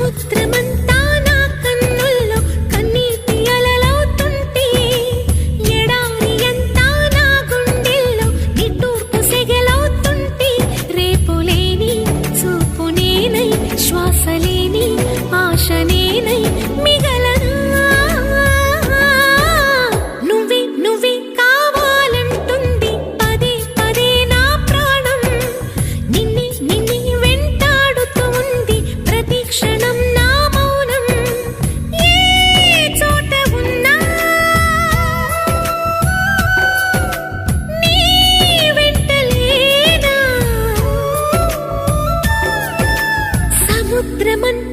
సముద్రమంతా నా కన్నుల్లో కన్నీటి అలలవుతుంటే ఎడారి అంతా నా గుండెల్లో నిట్టూర్పు సెగలవుతుంటే రేపులేని చూపు నేనై శ్వాసలేని ఆశ నేనై మిగలనా నువ్వే నువ్వే కావాలంటుంది పదే పదే నా ప్రాణం నిన్నే నిన్నే వెంటాడుతూ ఉంది ప్రతి క్షణం నా మౌనం ఏ చోట ఉన్నా నీ వెంట లేనా సముద్రమంతా